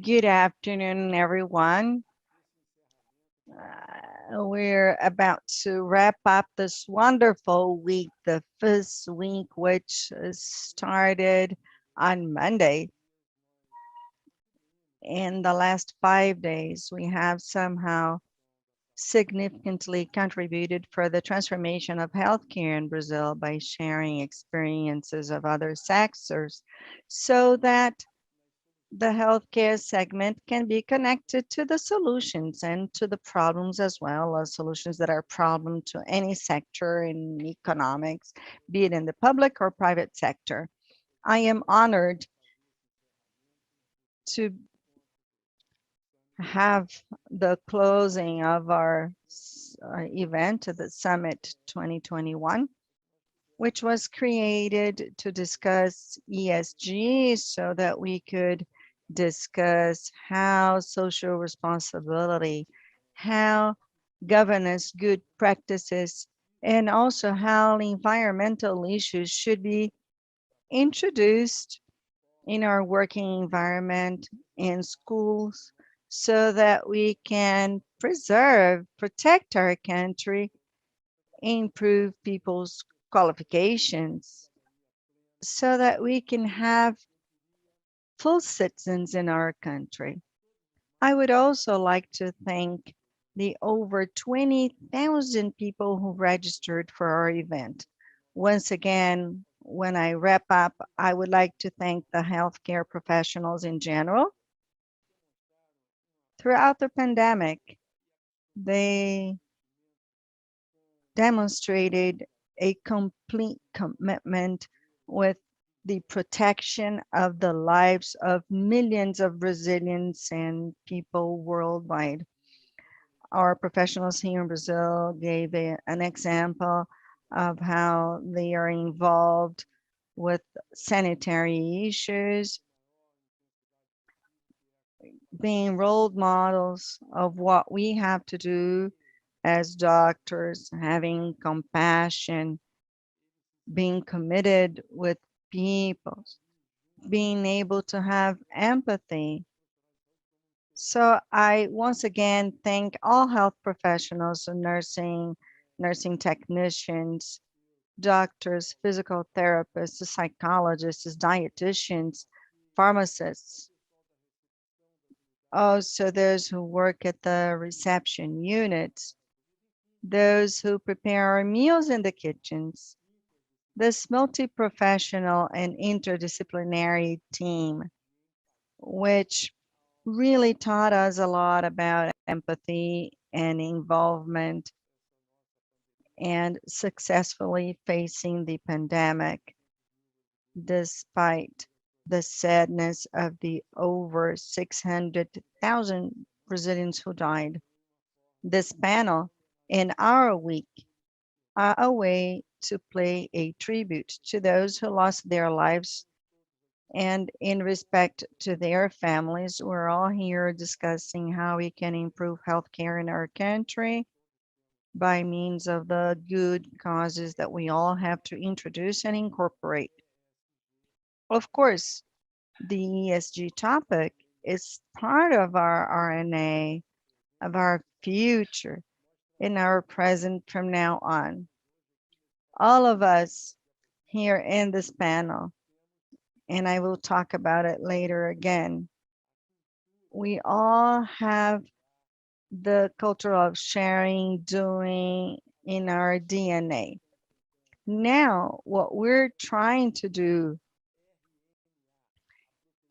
Good afternoon, everyone. We're about to wrap up this wonderful week, the first week, which started on Monday. In the last 5 days, we have somehow significantly contributed for the transformation of healthcare in Brazil by sharing experiences of other sectors so that the healthcare segment can be connected to the solutions and to the problems as well as solutions that are problem to any sector in economics, be it in the public or private sector. I am honored to have the closing of our event, the Summit 2021, which was created to discuss ESG so that we could discuss how social responsibility, how governance good practices, and also how environmental issues should be introduced in our working environment in schools so that we can preserve, protect our country, improve people's qualifications so that we can have full citizens in our country. I would also like to thank the over 20,000 people who registered for our event. Once again, when I wrap up, I would like to thank the healthcare professionals in general. Throughout the pandemic, they demonstrated a complete commitment with the protection of the lives of millions of Brazilians and people worldwide. Our professionals here in Brazil gave an example of how they are involved with sanitary issues, being role models of what we have to do as doctors, having compassion, being committed with people, being able to have empathy. So I once again thank all health professionals, so nursing technicians, doctors, physical therapists, psychologists, dietitians, pharmacists, also those who work at the reception units, those who prepare our meals in the kitchens. This multi-professional and interdisciplinary team, which really taught us a lot about empathy and involvement and successfully facing the pandemic, despite the sadness of the over 600,000 Brazilians who died. This panel in our week are a way to play a tribute to those who lost their lives. And in respect to their families, we're all here discussing how we can improve healthcare in our country by means of the good causes that we all have to introduce and incorporate. Of course, the ESG topic is part of our RNA, of our future, in our present from now on. All of us here in this panel, and I will talk about it later again, we all have the culture of sharing, doing in our DNA. Now, what we're trying to do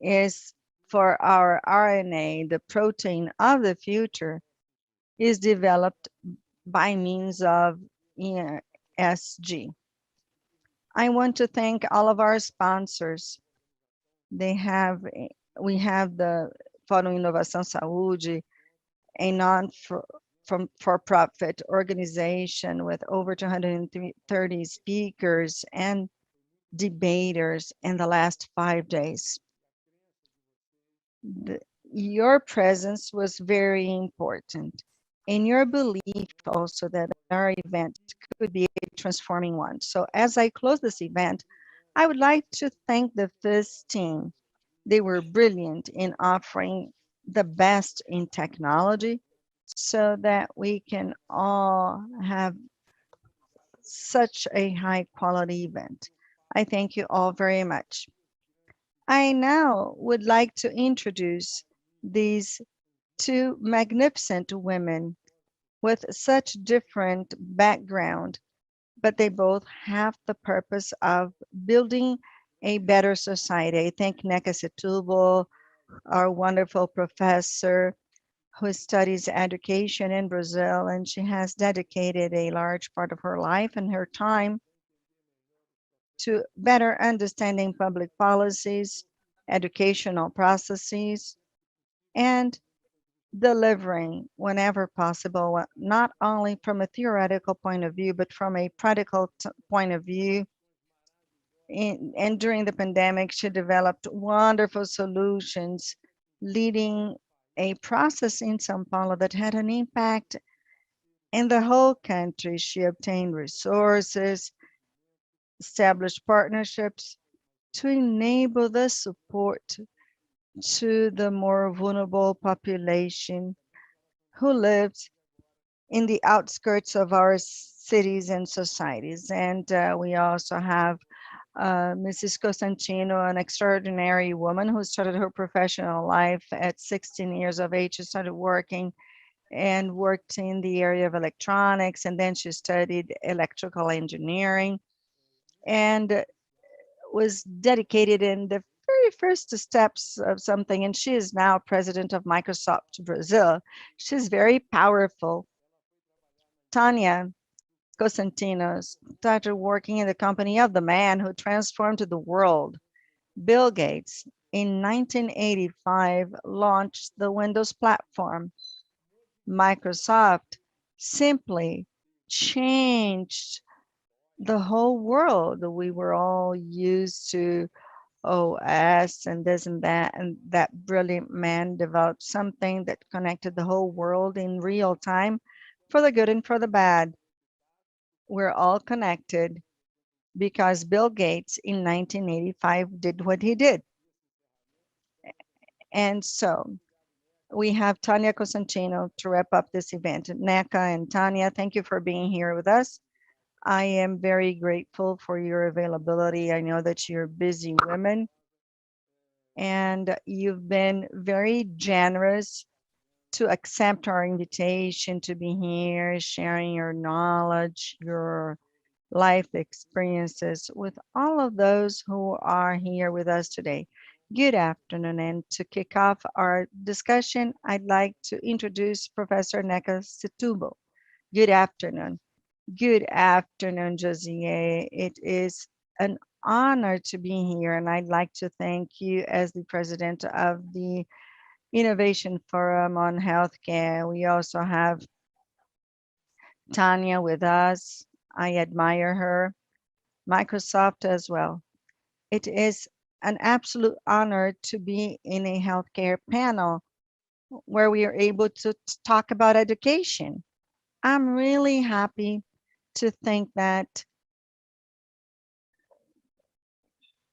is for our RNA, the protein of the future, is developed by means of ESG. I want to thank all of our sponsors. They have, we have the Fórum Inovação Saúde, a non-for-profit organization with over 230 speakers and debaters in the last 5 days. Your presence was very important, and your belief also that our event could be a transforming one. So as I close this event, I would like to thank the FIS team. They were brilliant in offering the best in technology so that we can all have such a high quality event. I thank you all very much. I now would like to introduce these two magnificent women with such different background, but they both have the purpose of building a better society. I thank Neca Setubal, our wonderful professor who studies education in Brazil, and she has dedicated a large part of her life and her time to better understanding public policies, educational processes, and delivering whenever possible, not only from a theoretical point of view, but from a practical point of view. And during the pandemic, she developed wonderful solutions, leading a process in São Paulo that had an impact in the whole country. She obtained resources, established partnerships to enable the support to the more vulnerable population who lives in the outskirts of our cities and societies. And we also have Mrs. Cosentino, an extraordinary woman who started her professional life at 16 years of age. She started working and worked in the area of electronics, and then she studied electrical engineering and was dedicated in the very first steps of something. And she is now president of Microsoft Brazil. She's very powerful. Tania Cosentino started working in the company of the man who transformed the world. Bill Gates, in 1985, launched the Windows platform. Microsoft simply changed the whole world. We were all used to OS and this and that brilliant man developed something that connected the whole world in real time for the good and for the bad. We're all connected because Bill Gates in 1985 did what he did. And so we have Tania Cosentino to wrap up this event. Neca and Tania, thank you for being here with us. I am very grateful for your availability. I know that you're busy women and you've been very generous to accept our invitation to be here, sharing your knowledge, your life experiences with all of those who are here with us today. Good afternoon. And to kick off our discussion, I'd like to introduce Professor Neca Setubal. Good afternoon. Good afternoon, Josier. It is an honor to be here, and I'd like to thank you as the president of the Innovation Forum on Healthcare. We also have Tania with us. I admire her. Microsoft as well. It is an absolute honor to be in a healthcare panel where we are able to talk about education. I'm really happy to think that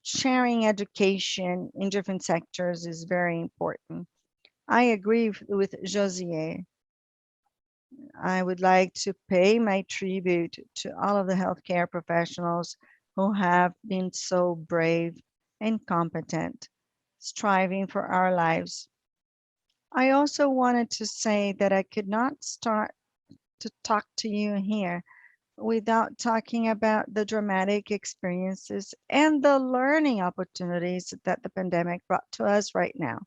sharing education in different sectors is very important. I agree with Josier. I would like to pay my tribute to all of the healthcare professionals who have been so brave and competent, striving for our lives. I also wanted to say that I could not start to talk to you here without talking about the dramatic experiences and the learning opportunities that the pandemic brought to us right now.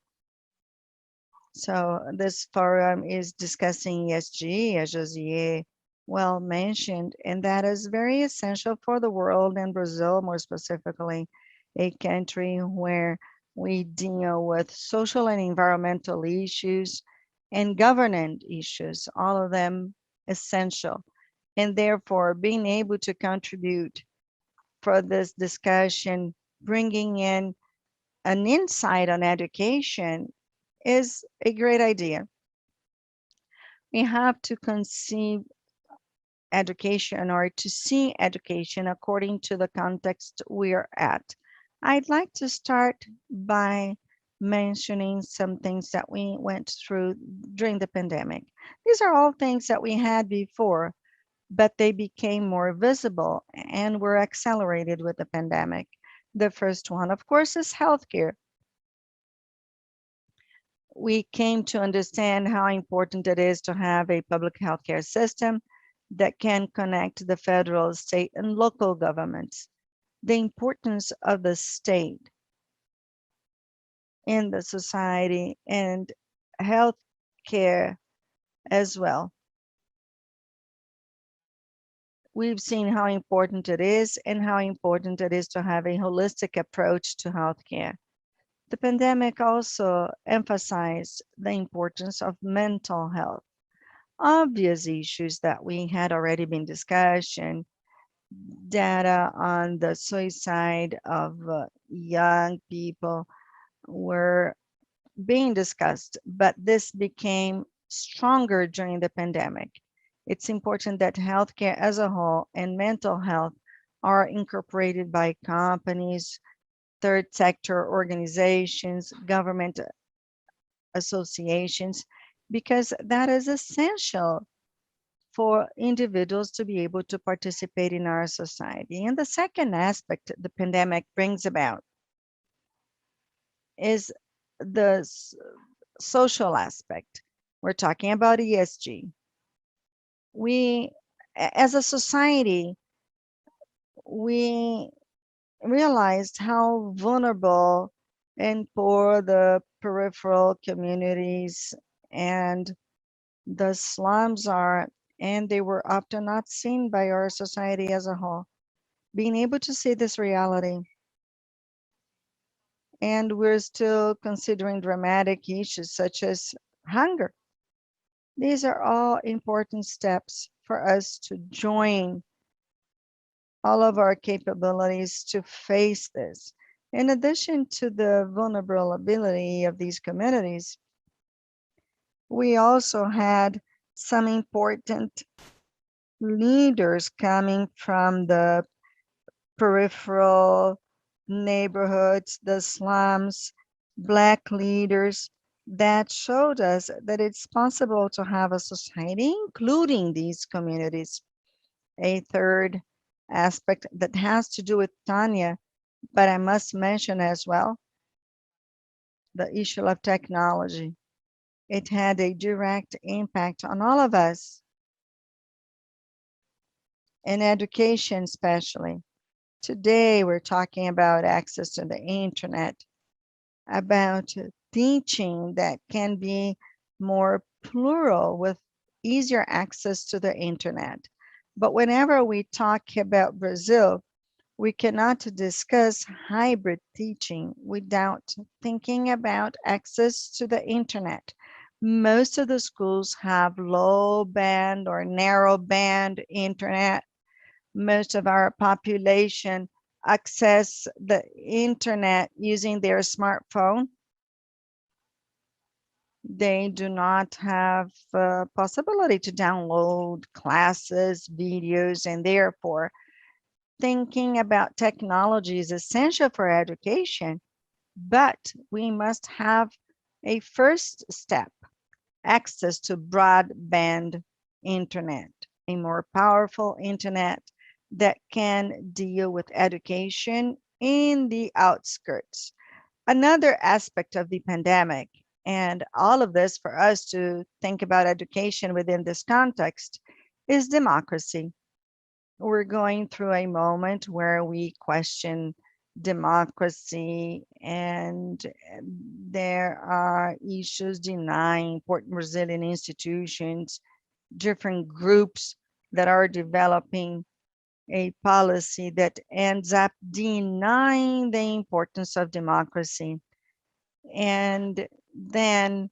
So this forum is discussing ESG, as Josier well mentioned, and that is very essential for the world and Brazil, more specifically, a country where we deal with social and environmental issues and governance issues, all of them essential. And therefore, being able to contribute for this discussion, bringing in an insight on education is a great idea. We have to conceive education or to see education according to the context we're at. I'd like to start by mentioning some things that we went through during the pandemic. These are all things that we had before, but they became more visible and were accelerated with the pandemic. The first one, of course, is healthcare. We came to understand how important it is to have a public healthcare system that can connect the federal, state, and local governments. The importance of the state in the society and healthcare as well. We've seen how important it is and how important it is to have a holistic approach to healthcare. The pandemic also emphasized the importance of mental health. Obvious issues that we had already been discussed, and data on the suicide of young people were being discussed, but this became stronger during the pandemic. It's important that healthcare as a whole and mental health are incorporated by companies, third sector organizations, government associations, because that is essential for individuals to be able to participate in our society. And the second aspect the pandemic brings about is the social aspect. We're talking about ESG. We, as a society, we realized how vulnerable and poor the peripheral communities and the slums are, and they were often not seen by our society as a whole. Being able to see this reality, and we're still considering dramatic issues such as hunger. These are all important steps for us to join all of our capabilities to face this. In addition to the vulnerability of these communities, we also had some important leaders coming from the peripheral neighborhoods, the slums, Black leaders that showed us that it's possible to have a society, including these communities. A third aspect that has to do with Tania, but I must mention as well the issue of technology. It had a direct impact on all of us, in education especially. Today, we're talking about access to the internet, about teaching that can be more plural with easier access to the internet. But whenever we talk about Brazil, we cannot discuss hybrid teaching without thinking about access to the internet. Most of the schools have low band or narrow band internet. Most of our population access the internet using their smartphone. They do not have possibility to download classes, videos, and therefore thinking about technology is essential for education, but we must have a first step, access to broadband internet, a more powerful internet that can deal with education in the outskirts. Another aspect of the pandemic, and all of this for us to think about education within this context, is democracy. We're going through a moment where we question democracy, and there are issues denying important Brazilian institutions, different groups that are developing a policy that ends up denying the importance of democracy. And then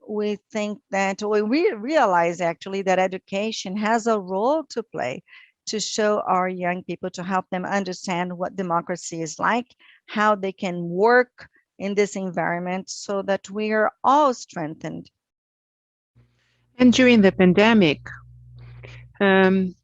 we think that we realize actually that education has a role to play to show our young people, to help them understand what democracy is like, how they can work in this environment so that we are all strengthened. And during the pandemic, um,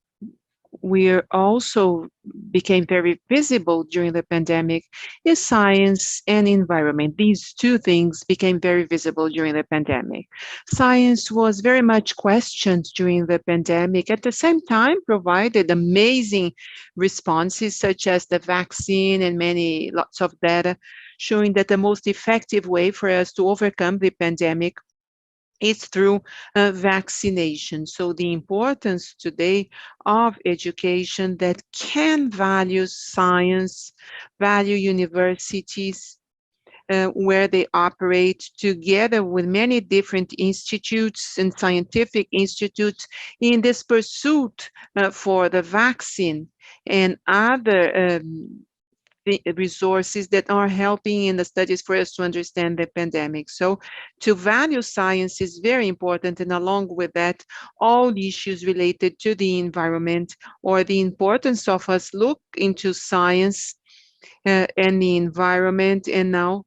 we're also became very visible during the pandemic is science and environment. These two things became very visible during the pandemic. Science was very much questioned during the pandemic, at the same time provided amazing responses such as the vaccine and many lots of data showing that the most effective way for us to overcome the pandemic is through vaccination. So the importance today of education that can value science, value universities, where they operate together with many different institutes and scientific institutes in this pursuit for the vaccine and other the resources that are helping in the studies for us to understand the pandemic. So to value science is very important, and along with that, all issues related to the environment or the importance of us look into science and the environment. And now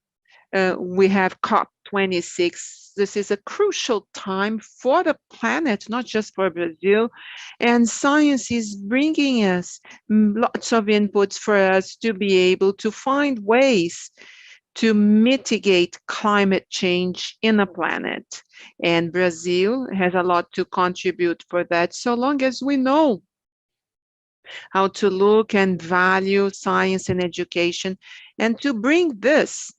we have COP26. This is a crucial time for the planet, not just for Brazil. And science is bringing us lots of inputs for us to be able to find ways to mitigate climate change in the planet. And Brazil has a lot to contribute for that, so long as we know how to look and value science and education, and to bring this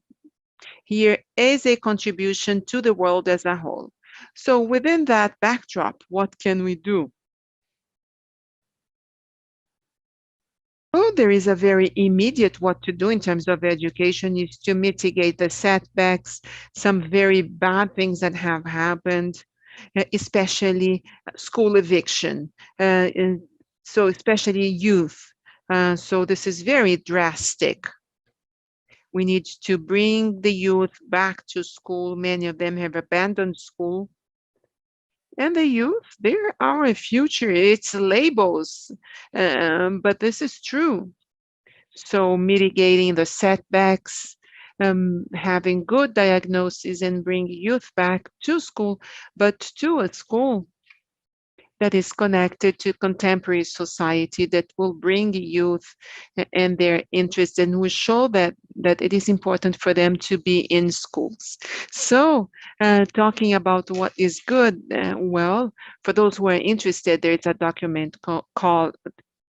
here is a contribution to the world as a whole. So within that backdrop, what can we do? Oh, there is a very immediate what to do in terms of education is to mitigate the setbacks, some very bad things that have happened, especially school eviction. So especially youth. So this is very drastic. We need to bring the youth back to school. Many of them have abandoned school. And the youth, they're our future. It's labels, but this is true. So mitigating the setbacks, having good diagnosis and bring youth back to school, but to a school that is connected to contemporary society, that will bring youth and their interests and will show that it is important for them to be in schools. So talking about what is good, well, for those who are interested, there is a document called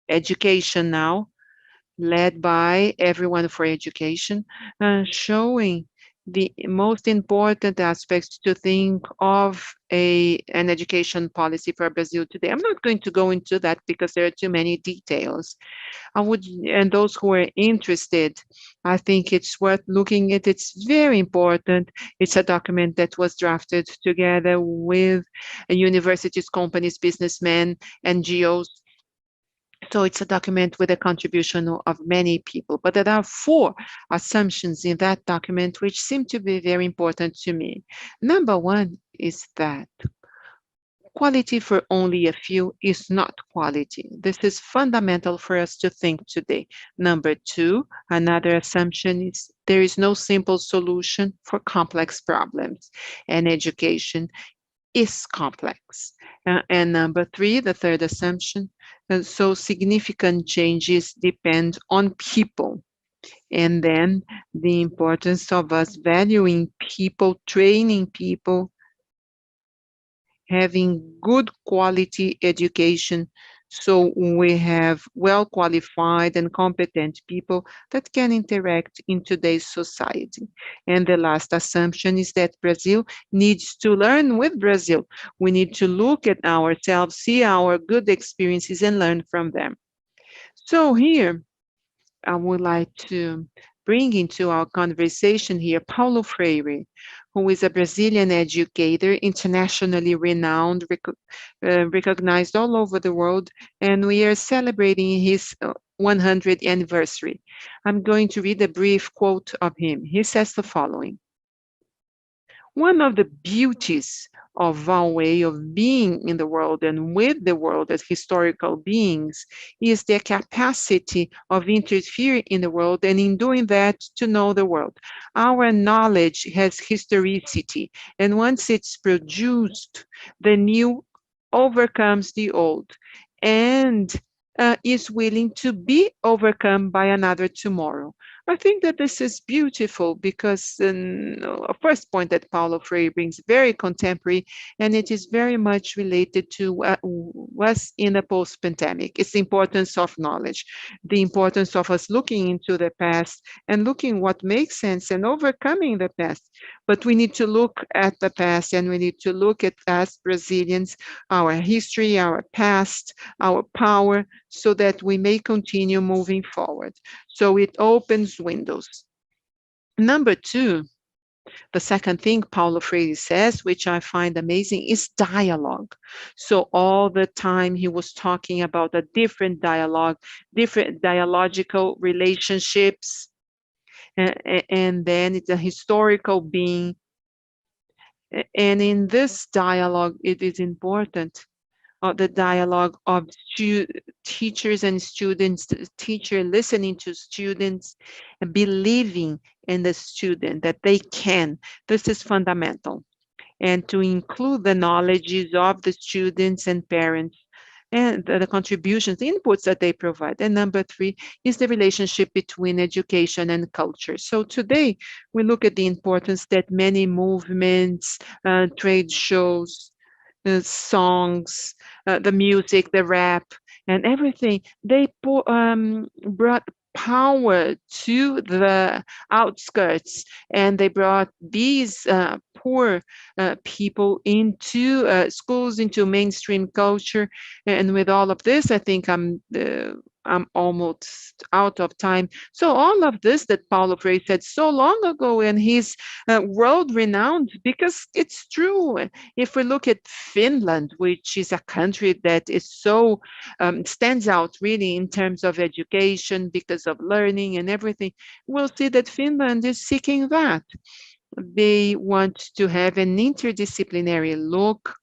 Education Now, led by Everyone for Education, showing the most important aspects to think of an education policy for Brazil today. I'm not going to go into that because there are too many details. And those who are interested, I think it's worth looking at. It's very important. It's a document that was drafted together with universities, companies, businessmen, NGOs. So it's a document with a contribution of many people, but there are 4 assumptions in that document which seem to be very important to me. Number 1 is that quality for only a few is not quality. This is fundamental for us to think today. Number 2, another assumption is there is no simple solution for complex problems, and education is complex. And number 3, the third assumption, so significant changes depend on people. And then the importance of us valuing people, training people, having good quality education, so we have well qualified and competent people that can interact in today's society. And the last assumption is that Brazil needs to learn with Brazil. We need to look at ourselves, see our good experiences and learn from them. So here, I would like to bring into our conversation here Paulo Freire, who is a Brazilian educator, internationally renowned, recognized all over the world, and we are celebrating his 100th anniversary. I'm going to read a brief quote of him. He says the following: "One of the beauties of our way of being in the world and with the world as historical beings is their capacity of interfering in the world, and in doing that, to know the world. Our knowledge has historicity, and once it's produced, the new overcomes the old. And is willing to be overcome by another tomorrow. I think that this is beautiful because a first point that Paulo Freire brings very contemporary, and it is very much related to us in a post-pandemic. It's the importance of knowledge, the importance of us looking into the past and looking what makes sense and overcoming the past. But we need to look at the past, and we need to look at us Brazilians, our history, our past, our power, so that we may continue moving forward. So it opens windows. Number two, the second thing Paulo Freire says, which I find amazing, is dialogue. So all the time he was talking about a different dialogue, different dialogical relationships, and then it's a historical being. And in this dialogue, it is important the dialogue of teachers and students, the teacher listening to students and believing in the student that they can. This is fundamental. And to include the knowledges of the students and parents and the contributions, the inputs that they provide. And number three is the relationship between education and culture. So today we look at the importance that many movements, trade shows, songs, the music, the rap, and everything. They brought power to the outskirts, and they brought these poor people into schools, into mainstream culture. And with all of this, I think I'm almost out of time. So all of this that Paulo Freire said so long ago, and he's world renowned because it's true. If we look at Finland, which is a country that is so stands out really in terms of education because of learning and everything, we'll see that Finland is seeking that. They want to have an interdisciplinary look.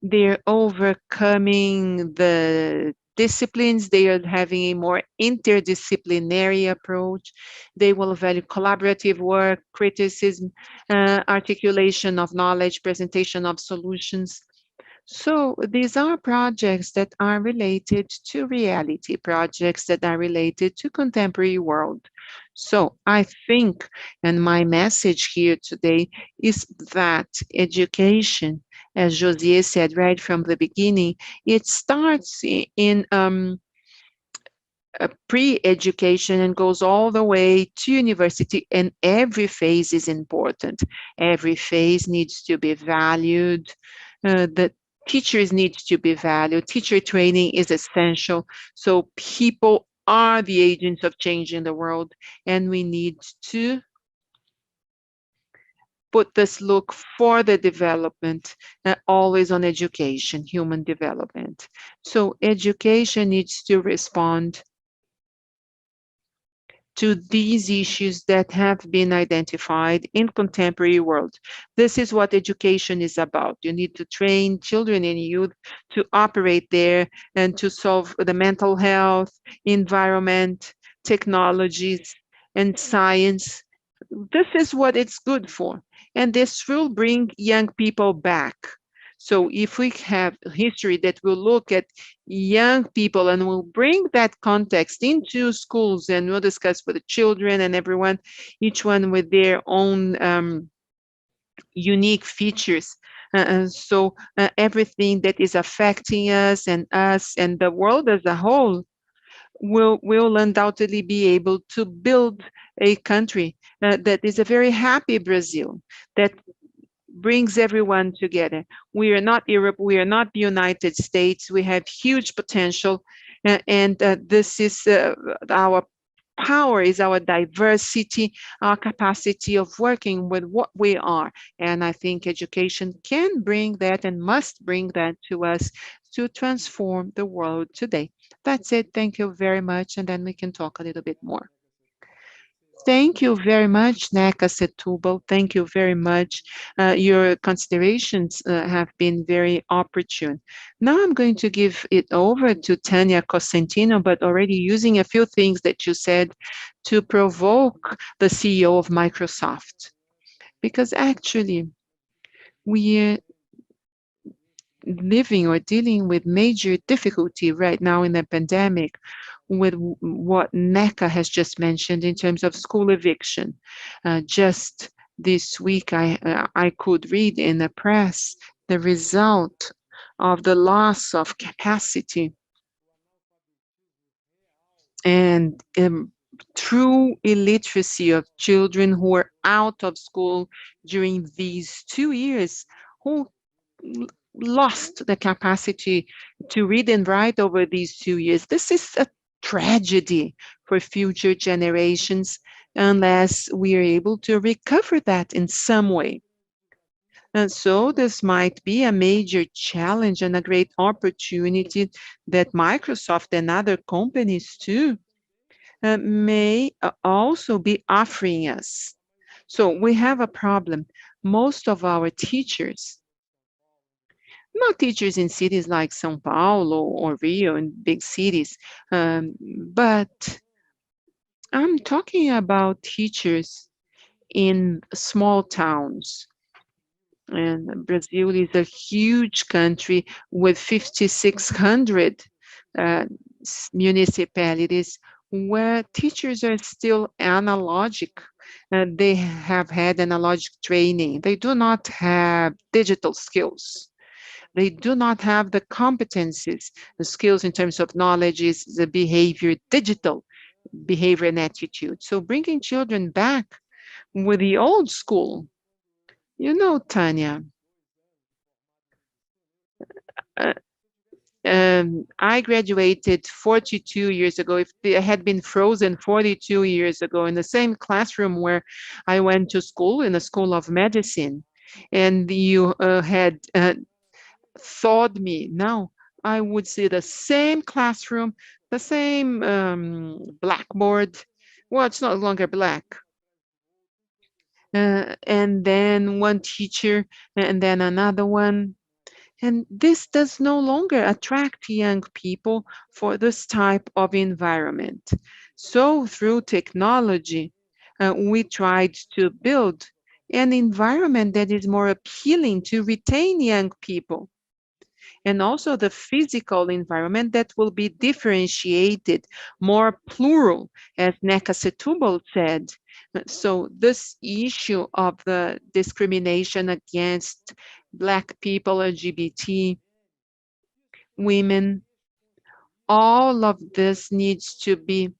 They're overcoming the disciplines. They are having a more interdisciplinary approach. They will value collaborative work, criticism, articulation of knowledge, presentation of solutions. So these are projects that are related to reality, projects that are related to contemporary world. So I think, and my message here today is that education, as Josier said right from the beginning, it starts in pre-education and goes all the way to university, and every phase is important. Every phase needs to be valued. The teachers need to be valued. Teacher training is essential. So people are the agents of change in the world, and we need to put this look for the development, always on education, human development. So education needs to respond to these issues that have been identified in contemporary world. This is what education is about. You need to train children and youth to operate there and to solve the mental health, environment, technologies, and science. This is what it's good for. And this will bring young people back. So if we have history that will look at young people and will bring that context into schools, and we'll discuss with the children and everyone, each one with their own unique features. Everything that is affecting us and the world as a whole will undoubtedly be able to build a country that is a very happy Brazil, that brings everyone together. We are not Europe, we are not the United States, we have huge potential, and this is our power, is our diversity, our capacity of working with what we are. And I think education can bring that and must bring that to us to transform the world today. That's it. Thank you very much. And then we can talk a little bit more. Thank you very much, Neca Setubal. Thank you very much. Your considerations have been very opportune. Now I'm going to give it over to Tania Cosentino, but already using a few things that you said to provoke the CEO of Microsoft. Because actually, we living or dealing with major difficulty right now in the pandemic with what Neca has just mentioned in terms of school eviction. Just this week, I could read in the press the result of the loss of capacity and true illiteracy of children who are out of school during these 2 years, who lost the capacity to read and write over these 2 years. This is a tragedy for future generations unless we are able to recover that in some way. And so this might be a major challenge and a great opportunity that Microsoft and other companies too may also be offering us. So we have a problem. Most of our teachers, not teachers in cities like São Paulo or Rio in big cities, but I'm talking about teachers in small towns. And Brazil is a huge country with 5,600 uh, municipalities where teachers are still analogic. They have had analogic training. They do not have digital skills. They do not have the competencies, the skills in terms of knowledge, is the behavior, digital behavior and attitude. So bringing children back with the old school, Tanya, uh, I graduated 42 years ago. If I had been frozen 42 years ago in the same classroom where I went to school, in the School of Medicine, and you had thawed me, now I would see the same classroom, the same blackboard. Well, it's no longer black. And then one teacher, and then another one. And this does no longer attract young people for this type of environment. So through technology, we tried to build an environment that is more appealing to retain young people, and also the physical environment that will be differentiated, more plural, as Neca Setubal said. So this issue of the discrimination against Black people, LGBT, women, all of this needs to be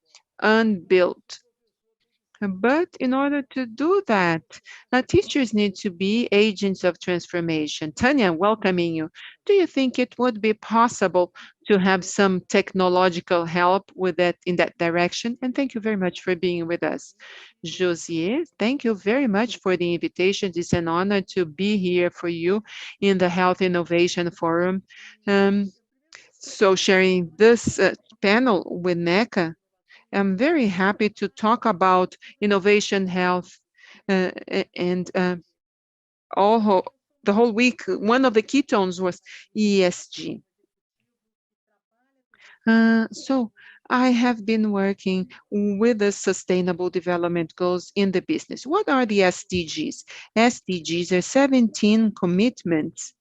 unbuilt. But in order to do that, teachers need to be agents of transformation. Tanya, welcoming you. Do you think it would be possible to have some technological help with that in that direction? And thank you very much for being with us. Josier, thank you very much for the invitation. It's an honor to be here for you in the Health Innovation Forum. So sharing this panel with Neca, I'm very happy to talk about innovation health and all the whole week. One of the keytones was ESG. So I have been working with the sustainable development goals in the business. What are the SDGs? SDGs are 17 commitments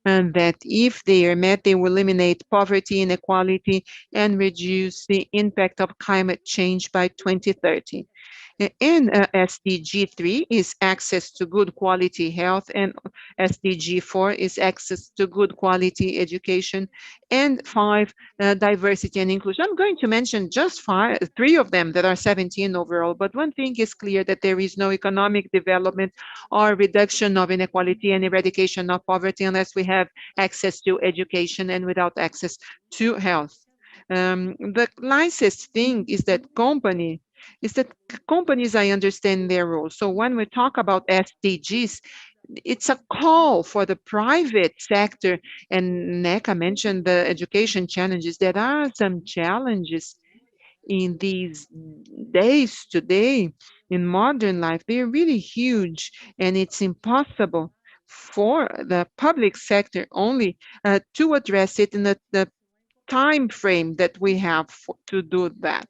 and that if they are met, they will eliminate poverty, inequality, and reduce the impact of climate change by 2030. And SDG 3 is access to good quality health, and SDG 4 is access to good quality education, and 5, diversity and inclusion. I'm going to mention just 3 of them that are 17 overall, but one thing is clear, that there is no economic development or reduction of inequality and eradication of poverty unless we have access to education and without access to health. The nicest thing is that companies, I understand their role. So when we talk about SDGs, it's a call for the private sector, and Neca mentioned the education challenges. There are some challenges in these days today in modern life. They're really huge, and it's impossible for the public sector only to address it in the time frame that we have to do that.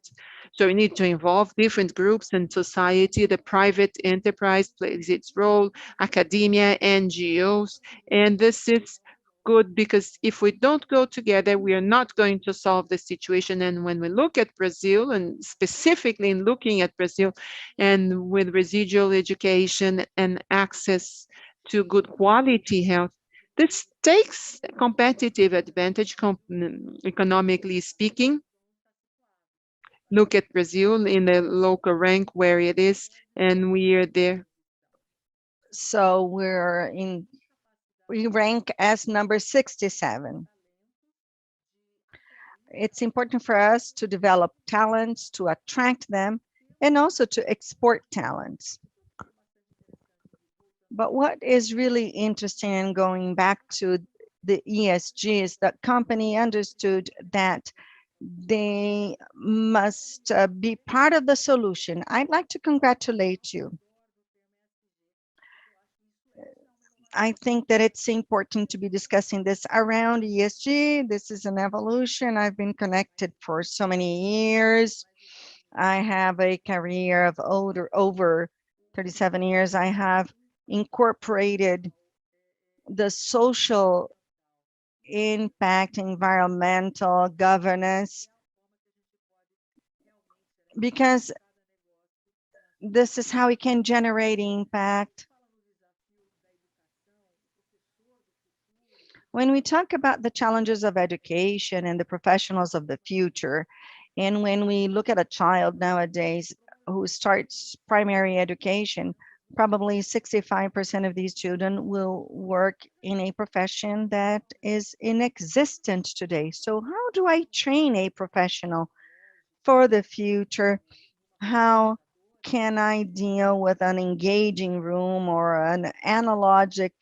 So we need to involve different groups in society. The private enterprise plays its role, academia, NGOs, and this is good, because if we don't go together, we are not going to solve the situation. And when we look at Brazil, and specifically in looking at Brazil, and with residual education and access to good quality health, this takes a competitive advantage, economically speaking. Look at Brazil in the local rank where it is, and we are there. So we rank as number 67. It's important for us to develop talents, to attract them, and also to export talents. But what is really interesting in going back to the ESG is that company understood that they must be part of the solution. I'd like to congratulate you. I think that it's important to be discussing this around ESG. This is an evolution. I've been connected for so many years. I have a career of over 37 years. I have incorporated the social impact, environmental governance, because this is how we can generate impact. When we talk about the challenges of education and the professionals of the future, and when we look at a child nowadays who starts primary education, probably 65% of these children will work in a profession that is inexistent today. So how do I train a professional for the future? How can I deal with an engaging room or an analogic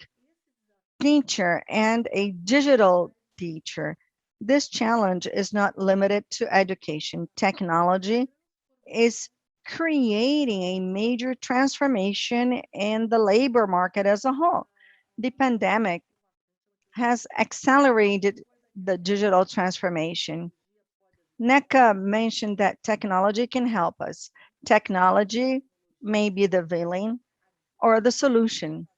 teacher and a digital teacher? This challenge is not limited to education. Technology is creating a major transformation in the labor market as a whole. The pandemic has accelerated the digital transformation. Neca mentioned that technology can help us. Technology may be the villain or the solution.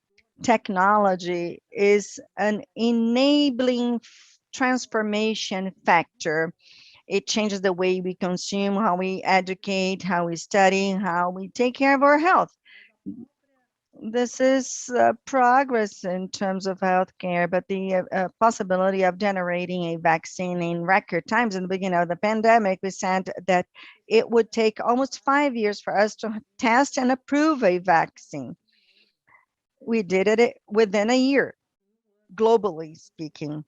Technology is an enabling transformation factor. It changes the way we consume, how we educate, how we study, how we take care of our health. This is progress in terms of healthcare, but the possibility of generating a vaccine in record times in the beginning of the pandemic, we said that it would take almost 5 years for us to test and approve a vaccine. We did it within a year, globally speaking.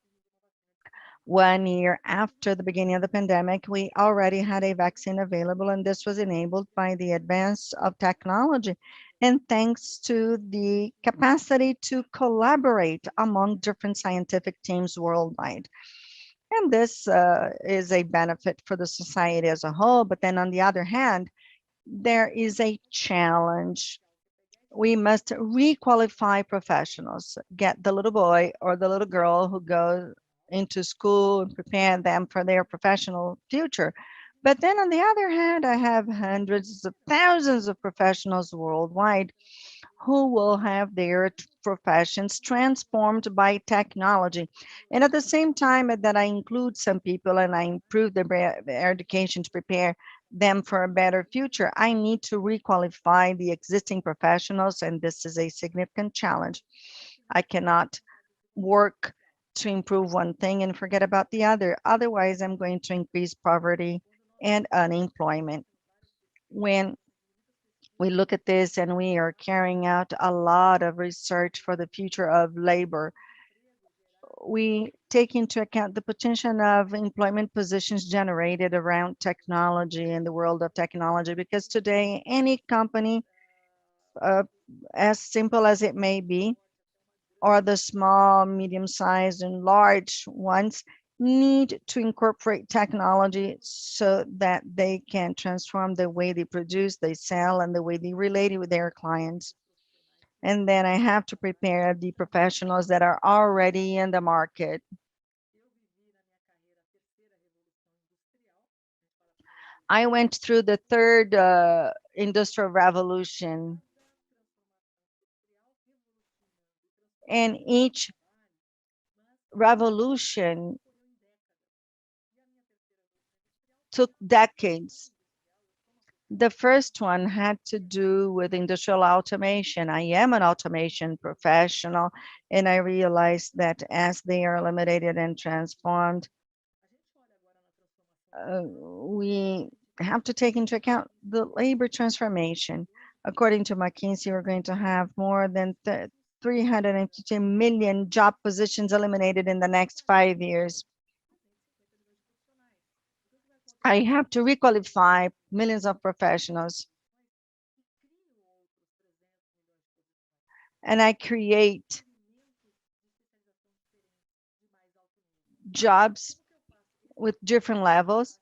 1 year after the beginning of the pandemic, we already had a vaccine available, and this was enabled by the advance of technology and thanks to the capacity to collaborate among different scientific teams worldwide. And this is a benefit for the society as a whole. But then on the other hand, there is a challenge. We must requalify professionals, get the little boy or the little girl who goes into school and prepare them for their professional future. But then on the other hand, I have hundreds of thousands of professionals worldwide who will have their professions transformed by technology. And at the same time that I include some people and I improve their education to prepare them for a better future, I need to requalify the existing professionals, and this is a significant challenge. I cannot work to improve one thing and forget about the other. Otherwise, I'm going to increase poverty and unemployment. When we look at this and we are carrying out a lot of research for the future of labor, we take into account the potential of employment positions generated around technology in the world of technology, because today any company, uh, as simple as it may be, or the small, medium-sized, and large ones, need to incorporate technology so that they can transform the way they produce, they sell, and the way they relate with their clients. And then I have to prepare the professionals that are already in the market. I went through the third industrial revolution, and each revolution took decades. The first one had to do with industrial automation. I am an automation professional, and I realized that as they are eliminated and transformed, we have to take into account the labor transformation. According to McKinsey, we're going to have more than 350 million job positions eliminated in the next 5 years. I have to requalify millions of professionals, and I create jobs with different levels.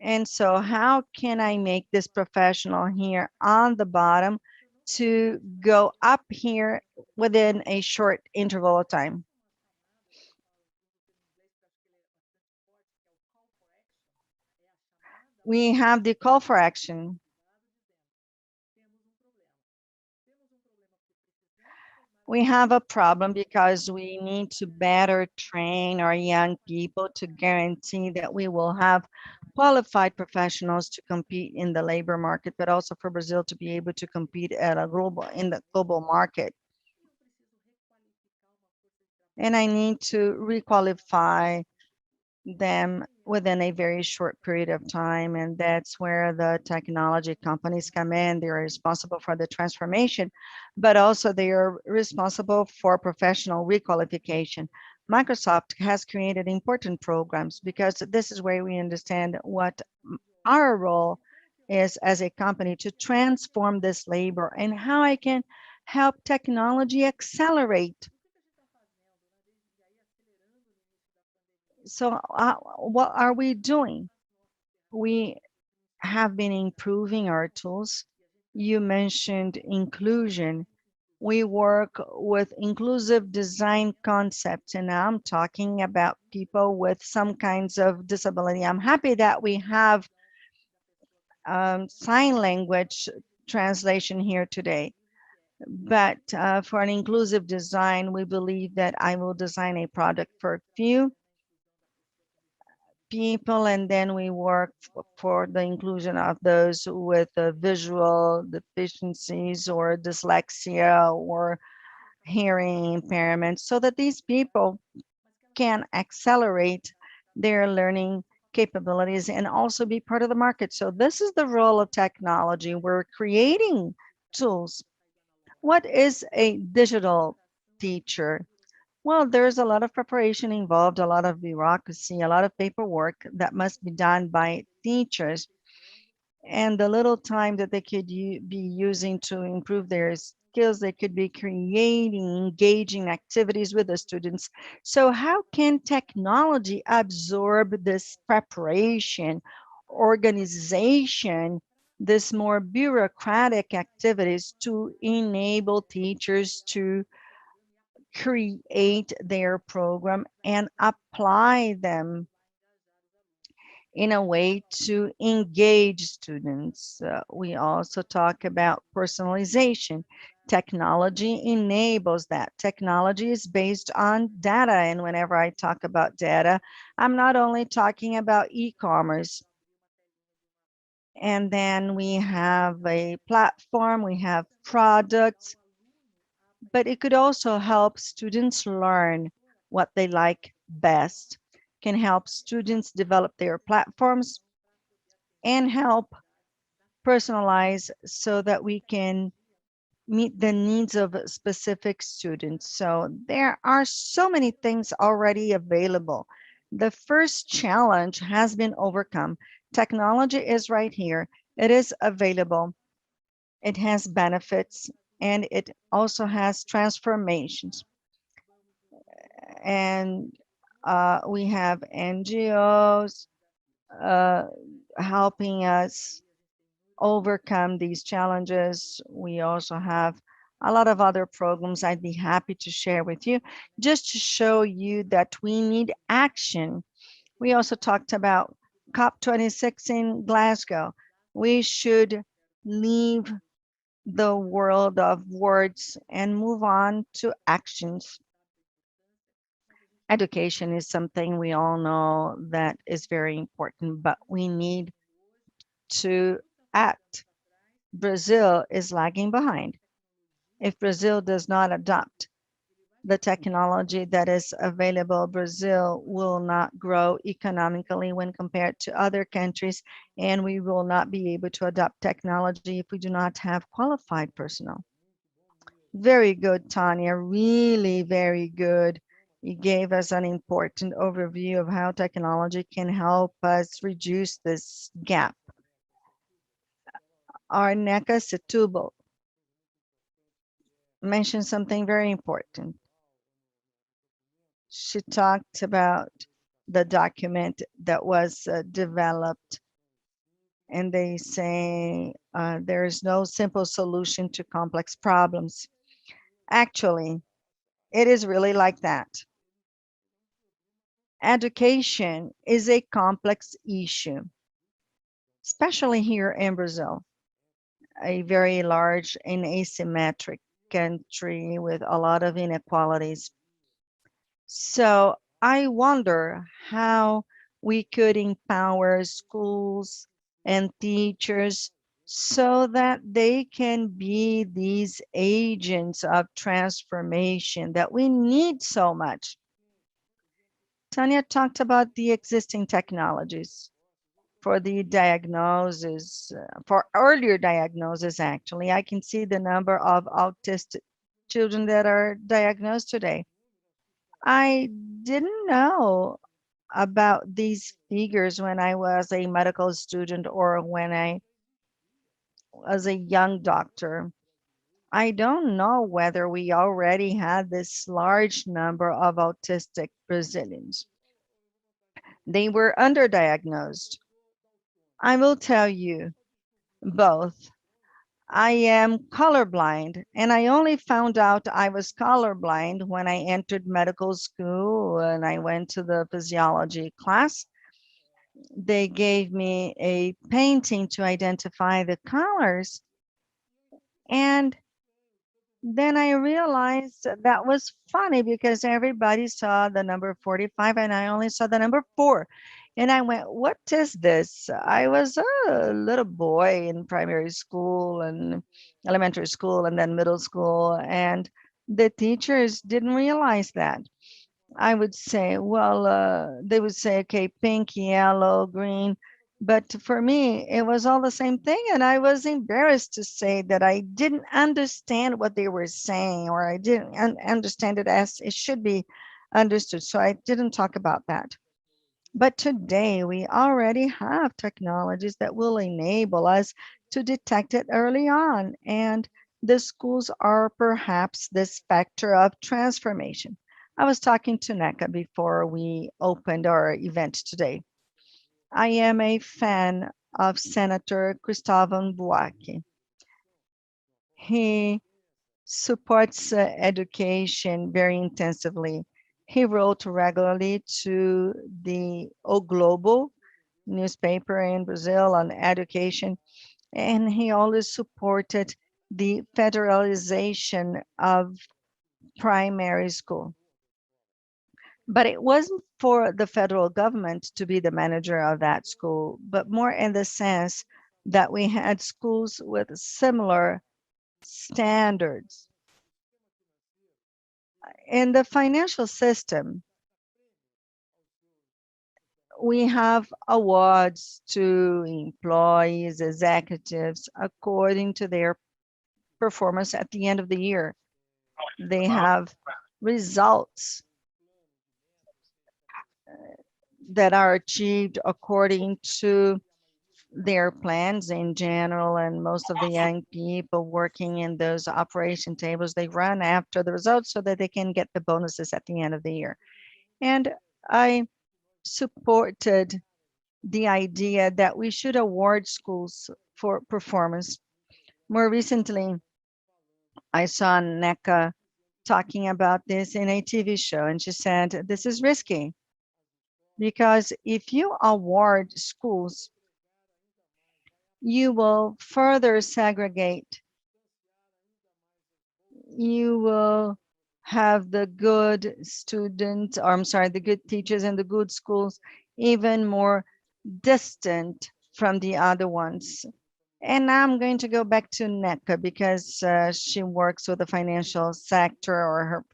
And so how can I make this professional here on the bottom to go up here within a short interval of time? We have the call for action. We have a problem because we need to better train our young people to guarantee that we will have qualified professionals to compete in the labor market, but also for Brazil to be able to compete at a global in the global market. And I need to requalify them within a very short period of time. And that's where the technology companies come in. They're responsible for the transformation, but also they are responsible for professional requalification. Microsoft has created important programs because this is where we understand what our role is as a company to transform this labor and how I can help technology accelerate. So, what are we doing? We have been improving our tools. You mentioned inclusion. We work with inclusive design concepts, and I'm talking about people with some kinds of disability. I'm happy that we have sign language translation here today. But for an inclusive design, we believe that I will design a product for a few people, and then we work for the inclusion of those with visual deficiencies or dyslexia or hearing impairment, so that these people can accelerate their learning capabilities and also be part of the market. So this is the role of technology. We're creating tools. What is a digital teacher? Well, there's a lot of preparation involved, a lot of bureaucracy, a lot of paperwork that must be done by teachers, and the little time that they could be using to improve their skills, they could be creating engaging activities with the students. So how can technology absorb this preparation, organization, this more bureaucratic activities to enable teachers to create their program and apply them in a way to engage students. We also talk about personalization. Technology enables that. Technology is based on data. And whenever I talk about data, I'm not only talking about e-commerce. And then we have a platform, we have products, but it could also help students learn what they like best, can help students develop their platforms, and help personalize so that we can meet the needs of specific students. So there are so many things already available. The first challenge has been overcome. Technology is right here. It is available. It has benefits, and it also has transformations. And we have NGOs uh, helping us overcome these challenges. We also have a lot of other programs I'd be happy to share with you just to show you that we need action. We also talked about COP26 in Glasgow. We should leave the world of words and move on to actions. Education is something we all know that is very important, but we need to act. Brazil is lagging behind. If Brazil does not adopt the technology that is available, Brazil will not grow economically when compared to other countries, and we will not be able to adopt technology if we do not have qualified personnel. Very good, Tania. Really very good. You gave us an important overview of how technology can help us reduce this gap. Our Neca Setubal mentioned something very important. She talked about the document that was developed, and they say there is no simple solution to complex problems. Actually, it is really like that. Education is a complex issue, especially here in Brazil, a very large and asymmetric country with a lot of inequalities. So I wonder how we could empower schools and teachers so that they can be these agents of transformation that we need so much. Tania talked about the existing technologies for the diagnosis, for earlier diagnosis, actually. I can see the number of autistic children that are diagnosed today. I didn't know about these figures when I was a medical student or when I was a young doctor. I don't know whether we already had this large number of autistic Brazilians. They were underdiagnosed. I will tell you both. I am colorblind, and I only found out I was colorblind when I entered medical school and I went to the physiology class. They gave me a painting to identify the colors, and then I realized that was funny because everybody saw the number 45 and I only saw the number 4. And I went, what is this? I was a little boy in primary school and elementary school and then middle school, and the teachers didn't realize that. I would say, well, they would say, okay, pink, yellow, green. But for me, it was all the same thing. And I was embarrassed to say that I didn't understand what they were saying, or I didn't understand it as it should be understood. So I didn't talk about that. But today we already have technologies that will enable us to detect it early on. And the schools are perhaps this factor of transformation. I was talking to Neca before we opened our event today. I am a fan of Senator Cristóvão Buarque. He supports education very intensively. He wrote regularly to the O Globo newspaper in Brazil on education, and he always supported the federalization of primary school. But it wasn't for the federal government to be the manager of that school, but more in the sense that we had schools with similar standards. In the financial system, we have awards to employees, executives, according to their performance at the end of the year. They have results that are achieved according to their plans in general, and most of the young people working in those operation tables, they run after the results so that they can get the bonuses at the end of the year. And I supported the idea that we should award schools for performance. More recently, I saw Neca talking about this in a TV show, and she said, this is risky because if you award schools, you will further segregate. You will have the good students, or I'm sorry, the good teachers and the good schools even more distant from the other ones. And now I'm going to go back to Neca because she works with the financial sector, or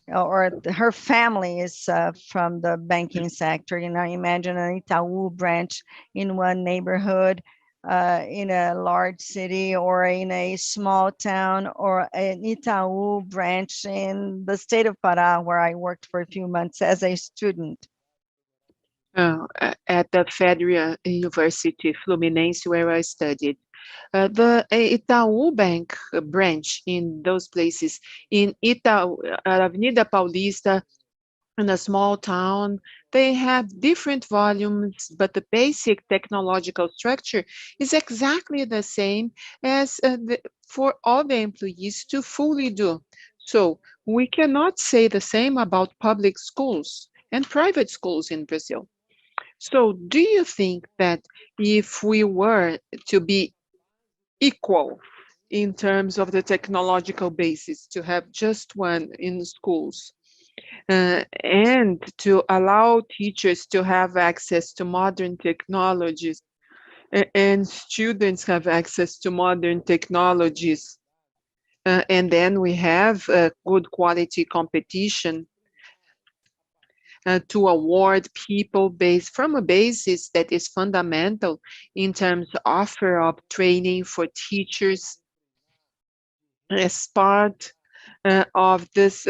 her family is from the banking sector. You know, imagine an Itaú branch in one neighborhood, in a large city, or in a small town, or an Itaú branch in the state of Pará, where I worked for a few months as a student. At the Federal University Fluminense, where I studied. The Itaú Bank branch in those places, in Itaú, Avenida Paulista, in a small town, they have different volumes, but the basic technological structure is exactly the same as for all the employees to fully do. So we cannot say the same about public schools and private schools in Brazil. So do you think that if we were to be equal in terms of the technological basis, to have just one in schools, and to allow teachers to have access to modern technologies, and students have access to modern technologies, and then we have good quality competition, to award people based from a basis that is fundamental in terms of offer of training for teachers as part of this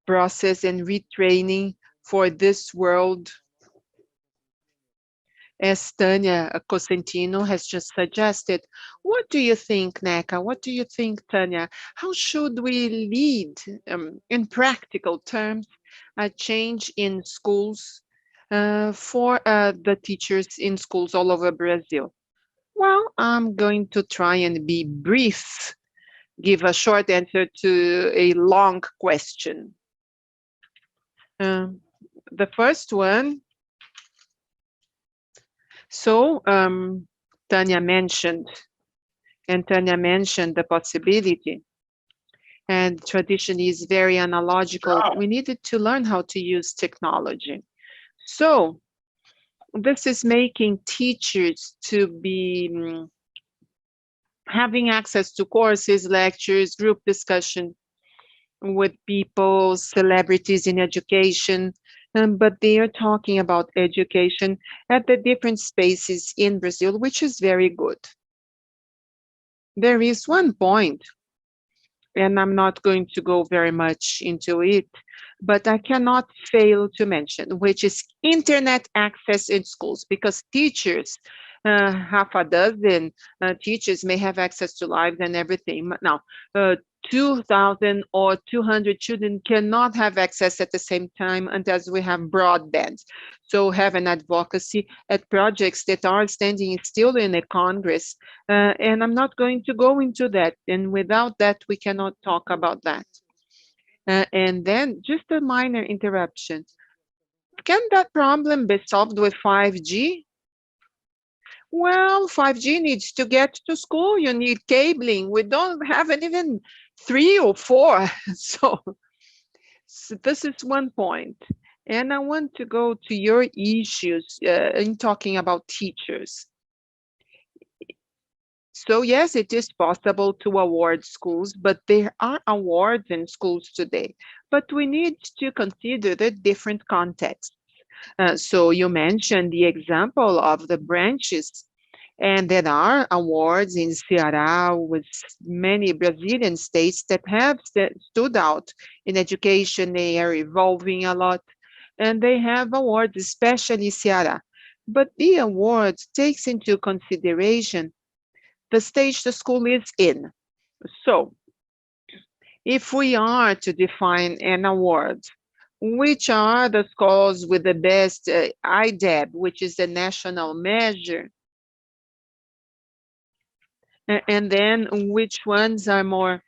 process and retraining for this world, as Tania Cosentino has just suggested. What do you think, Neca? What do you think, Tania? How should we lead, in practical terms, a change in schools for the teachers in schools all over Brazil? Well, I'm going to try and be brief, give a short answer to a long question. Um, the first one, so Tania mentioned, the possibility, and tradition is very analogical. We needed to learn how to use technology. So this is making teachers to be having access to courses, lectures, group discussion with people, celebrities in education, but they are talking about education at the different spaces in Brazil, which is very good. There is one point, and I'm not going to go very much into it, but I cannot fail to mention, which is internet access in schools, because teachers, half a dozen teachers may have access to lives and everything. Now, 2,000 or 200 children cannot have access at the same time until we have broadband. So have an advocacy at projects that are standing still in a Congress. And I'm not going to go into that. And without that, we cannot talk about that. And then just a minor interruption. Can that problem be solved with 5G? Well, 5G needs to get to school. You need cabling. We don't have even 3 or 4. So this is one point. And I want to go to your issues in talking about teachers. So yes, it is possible to award schools, but there are awards in schools today. But we need to consider the different contexts. So you mentioned the example of the branches, and there are awards in Ceará with many Brazilian states that have stood out in education. They are evolving a lot, and they have awards, especially Ceará. But the award takes into consideration the stage the school is in. So if we are to define an award, which are the schools with the best IDEB, which is the national measure, and then which ones are more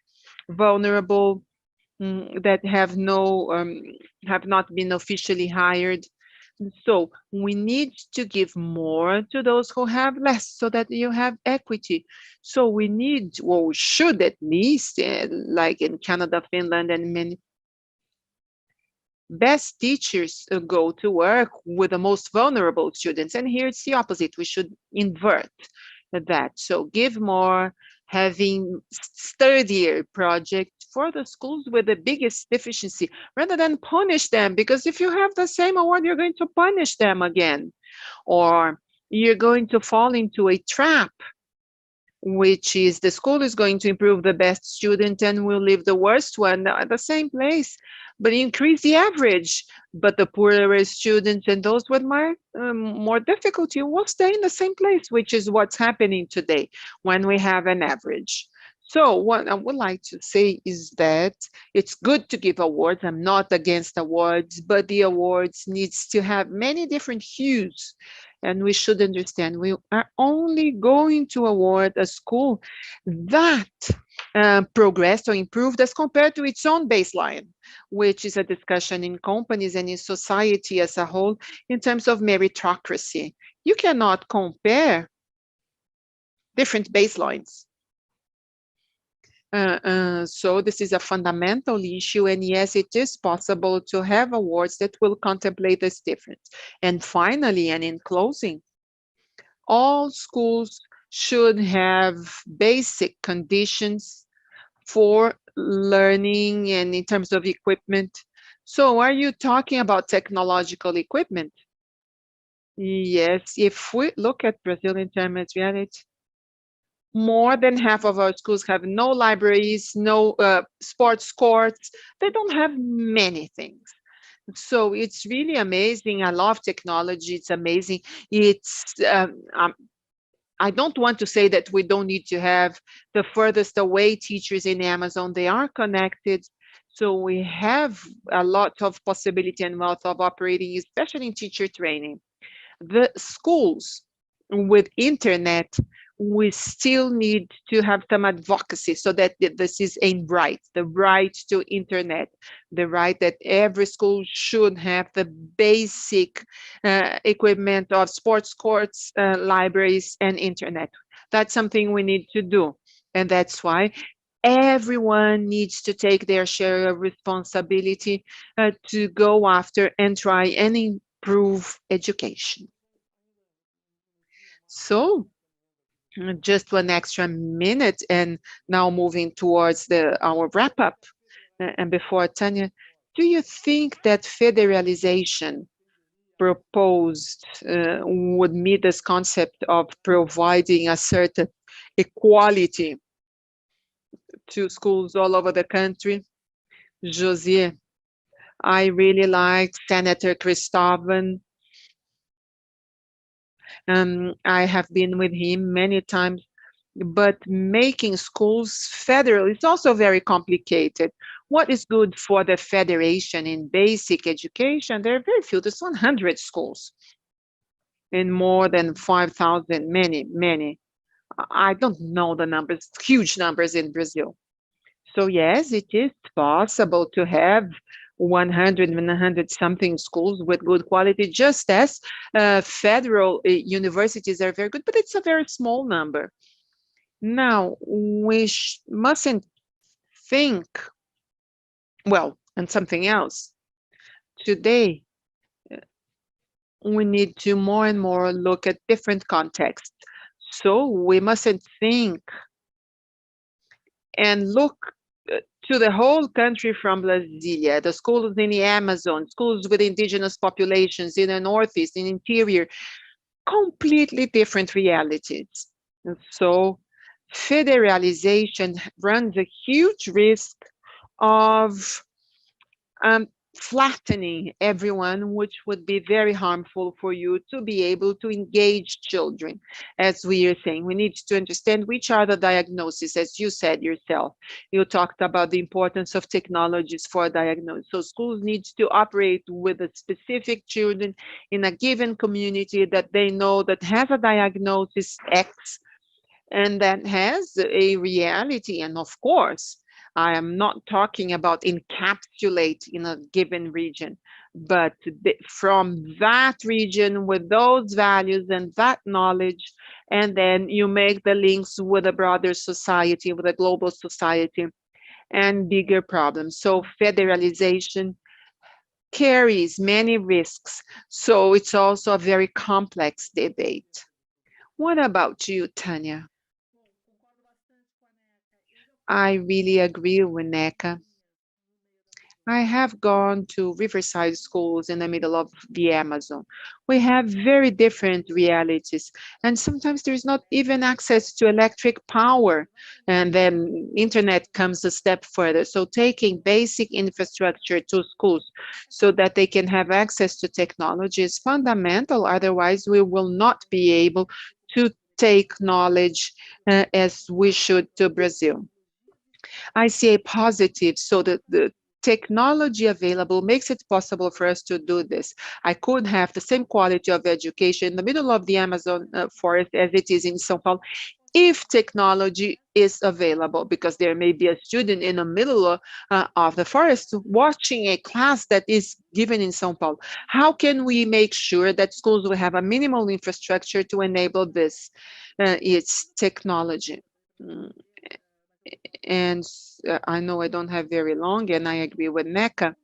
vulnerable, that have not been officially hired. So we need to give more to those who have less, so that you have equity. So we need, or should at least, like in Canada, Finland, and many Best teachers go to work with the most vulnerable students. And here it's the opposite. We should invert that. So give more, having sturdier project for the schools with the biggest deficiency rather than punish them. Because if you have the same award, you're going to punish them again, or you're going to fall into a trap, which is the school is going to improve the best student and will leave the worst one at the same place, but increase the average. But the poorer students and those with more difficulty will stay in the same place, which is what's happening today when we have an average. So what I would like to say is that it's good to give awards. I'm not against awards, but the awards needs to have many different hues. And we should understand we are only going to award a school that progressed or improved as compared to its own baseline, which is a discussion in companies and in society as a whole in terms of meritocracy. You cannot compare different baselines. So this is a fundamental issue, and yes, it is possible to have awards that will contemplate this difference. And finally, and in closing, all schools should have basic conditions for learning and in terms of equipment. So are you talking about technological equipment? Yes, if we look at Brazil in terms of reality, more than half of our schools have no libraries, no sports courts. They don't have many things. So it's really amazing. I love technology. It's amazing. I don't want to say that we don't need to have the furthest away teachers in Amazon. They are connected. So we have a lot of possibility and wealth of operating, especially in teacher training. The schools with internet, we still need to have some advocacy so that this is a right, the right to internet, the right that every school should have the basic equipment of sports courts, libraries, and internet. That's something we need to do. And that's why everyone needs to take their share of responsibility to go after and try and improve education. So just one extra minute, and now moving towards our wrap up. And before Tania, do you think that federalization proposed would meet this concept of providing a certain equality to schools all over the country? Josier, I really like Senator Christovan. I have been with him many times, but making schools federal is also very complicated. What is good for the federation in basic education? There are very few. There's 100 schools in more than 5,000, many. I don't know the numbers, huge numbers in Brazil. So yes, it is possible to have 100 something schools with good quality, just as federal universities are very good, but it's a very small number. Now, we mustn't think, well, and something else. Today, we need to more and more look at different contexts. So we mustn't think and look to the whole country from Brasilia, the schools in the Amazon, schools with indigenous populations in the Northeast, in interior, completely different realities. And so federalization runs a huge risk of flattening everyone, which would be very harmful for you to be able to engage children. As we are saying, we need to understand which are the diagnoses, as you said yourself. You talked about the importance of technologies for diagnosis. So schools need to operate with a specific children in a given community that they know that has a diagnosis X and that has a reality. And of course, I am not talking about encapsulate in a given region, but from that region with those values and that knowledge, and then you make the links with a broader society, with a global society and bigger problems. So federalization carries many risks. So it's also a very complex debate. What about you, Tania? I really agree with Neca. I have gone to riverside schools in the middle of the Amazon. We have very different realities, and sometimes there's not even access to electric power. And then internet comes a step further. So taking basic infrastructure to schools so that they can have access to technology is fundamental. Otherwise, we will not be able to take knowledge as we should to Brazil. I see a positive, so that the technology available makes it possible for us to do this. I could have the same quality of education in the middle of the Amazon forest as it is in São Paulo if technology is available, because there may be a student in the middle of the forest watching a class that is given in São Paulo. How can we make sure that schools will have a minimal infrastructure to enable this? It's technology. Mm, and I know I don't have very long, and I agree with Neca.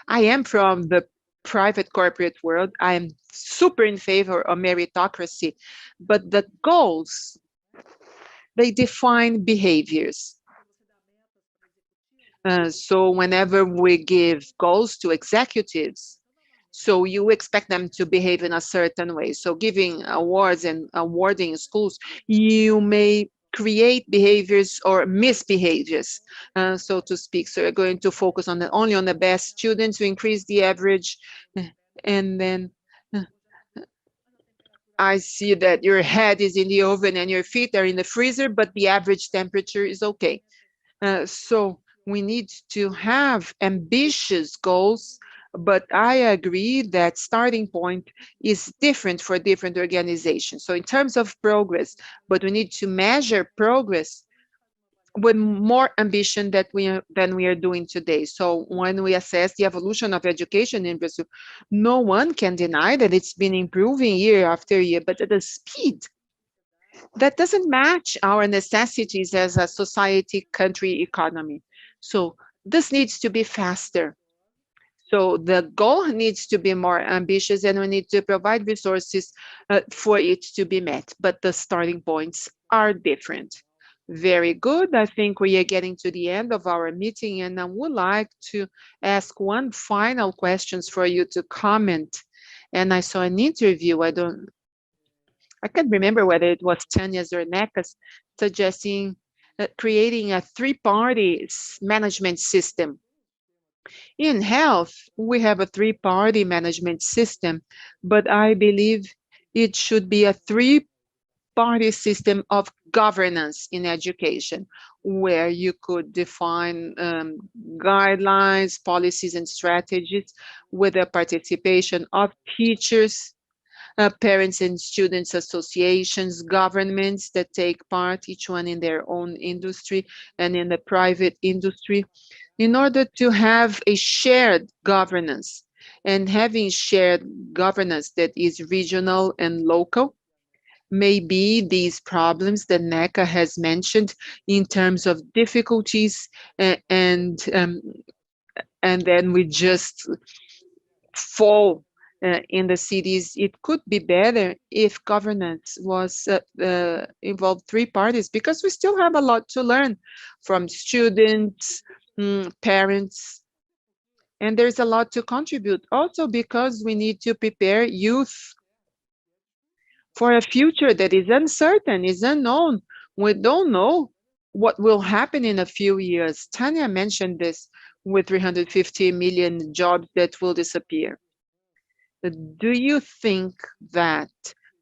I am from the private corporate world. I am super in favor of meritocracy, but the goals, they define behaviors. So whenever we give goals to executives, so you expect them to behave in a certain way. So giving awards and awarding schools, you may create behaviors or misbehaviors, so to speak. So you're going to focus on only on the best students to increase the average, and then uh, I see that your head is in the oven and your feet are in the freezer, but the average temperature is okay. So we need to have ambitious goals, but I agree that starting point is different for different organizations. So in terms of progress, but we need to measure progress with more ambition than we are doing today. So when we assess the evolution of education in Brazil, no one can deny that it's been improving year after year, but at a speed that doesn't match our necessities as a society, country, economy. So this needs to be faster. So the goal needs to be more ambitious, and we need to provide resources for it to be met. But the starting points are different. Very good. I think we are getting to the end of our meeting, and I would like to ask one final questions for you to comment. And I saw an interview. I can't remember whether it was Tania's or Neca's, suggesting creating a three-party management system. In health, we have a three-party management system, but I believe it should be a three-party system of governance in education, where you could define guidelines, policies, and strategies with the participation of teachers, parents and students associations, governments that take part, each one in their own industry and in the private industry, in order to have a shared governance. And having shared governance that is regional and local, maybe these problems that Neca has mentioned in terms of difficulties, and then we just fall in the cities. It could be better if governance was involved three parties, because we still have a lot to learn from students, parents, and there's a lot to contribute. Also because we need to prepare youth for a future that is uncertain, is unknown. We don't know what will happen in a few years. Tania mentioned this, with 350 million jobs that will disappear. Do you think that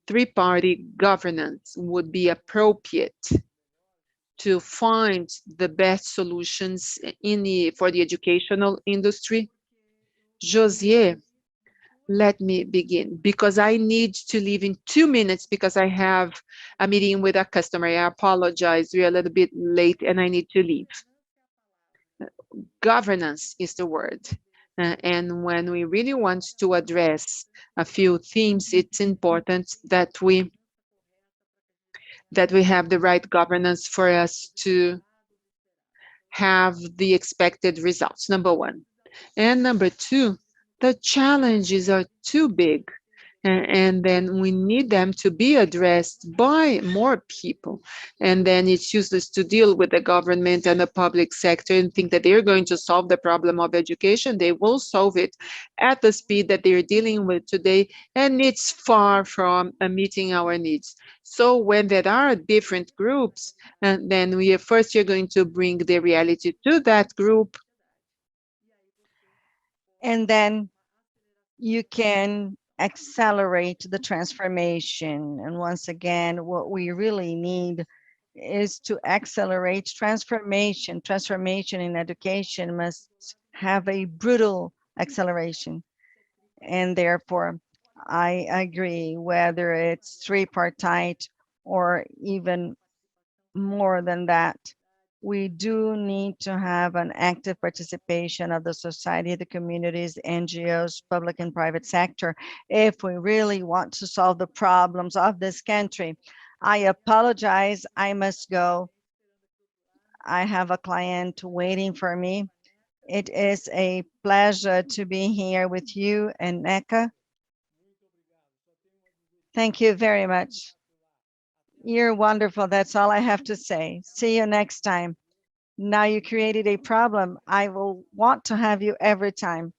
three-party governance would be appropriate to find the best solutions for the educational industry? Josier, let me begin, because I need to leave in 2 minutes because I have a meeting with a customer. I apologize, we're a little bit late and I need to leave. Governance is the word. And when we really want to address a few themes, it's important that we have the right governance for us to have the expected results. Number one, And number two, the challenges are too big. And then we need them to be addressed by more people. And then it's useless to deal with the government and the public sector and think that they're going to solve the problem of education. They will solve it at the speed that they're dealing with today, and it's far from meeting our needs. So when there are different groups, and then we are first you're going to bring the reality to that group. And then you can accelerate the transformation. And once again, what we really need is to accelerate transformation. Transformation in education must have a brutal acceleration. And therefore, I agree, whether it's tripartite or even more than that, we do need to have an active participation of the society, the communities, NGOs, public and private sector, if we really want to solve the problems of this country. I apologize, I must go. I have a client waiting for me. It is a pleasure to be here with you and Neca. Thank you very much. You're wonderful. That's all I have to say. See you next time. Now you created a problem. I will want to have you every time.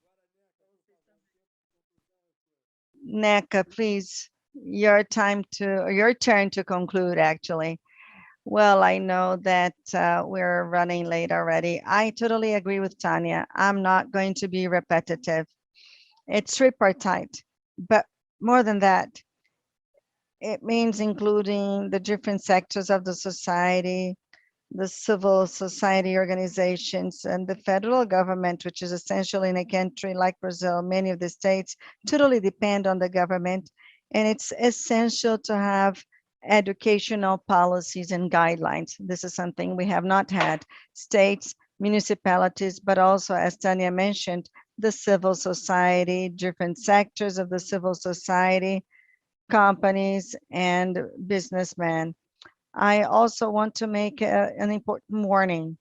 Neca, please, your turn to conclude, actually. Well, I know that we're running late already. I totally agree with Tania. I'm not going to be repetitive. It's tripartite, but more than that, it means including the different sectors of the society, the civil society organizations, and the federal government, which is essential in a country like Brazil. Many of the states totally depend on the government, and it's essential to have educational policies and guidelines. This is something we have not had. States, municipalities, but also, as Tania mentioned, the civil society, different sectors of the civil society, companies, and businessmen. I also want to make an important warning.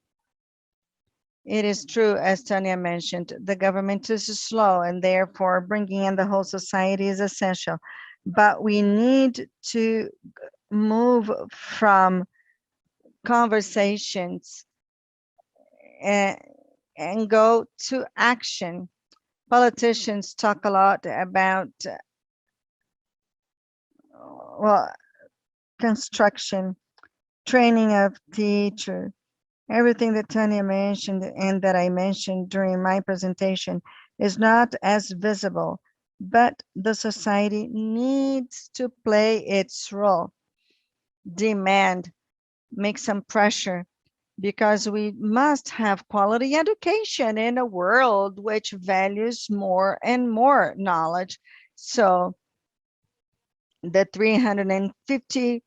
It is true, as Tania mentioned, the government is slow and therefore bringing in the whole society is essential. But we need to move from conversations and, and go to action. Politicians talk a lot about, well, construction, training of teachers. Everything that Tania mentioned and that I mentioned during my presentation is not as visible, but the society needs to play its role, demand, make some pressure, because we must have quality education in a world which values more and more knowledge. So the 350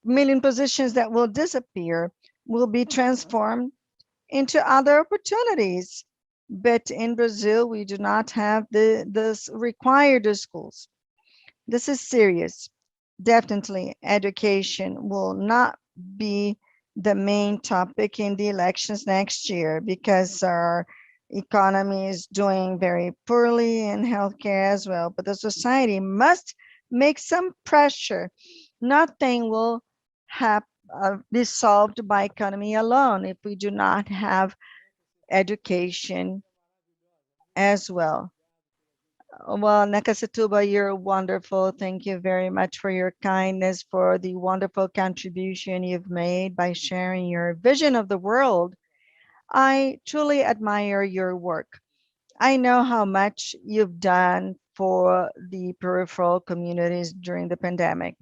million positions that will disappear will be transformed into other opportunities. But in Brazil, we do not have this required schools. This is serious. Definitely, education will not be the main topic in the elections next year because our economy is doing very poorly in healthcare as well. But the society must make some pressure. Nothing will have be solved by economy alone if we do not have education as well. Well, Setubal, you're wonderful. Thank you very much for your kindness, for the wonderful contribution you've made by sharing your vision of the world. I truly admire your work. I know how much you've done for the peripheral communities during the pandemic.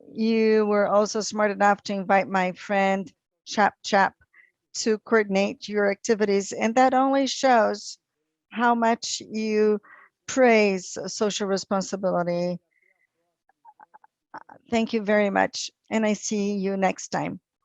You were also smart enough to invite my friend Chap Chap to coordinate your activities, and that only shows how much you praise social responsibility. Thank you very much, and I see you next time.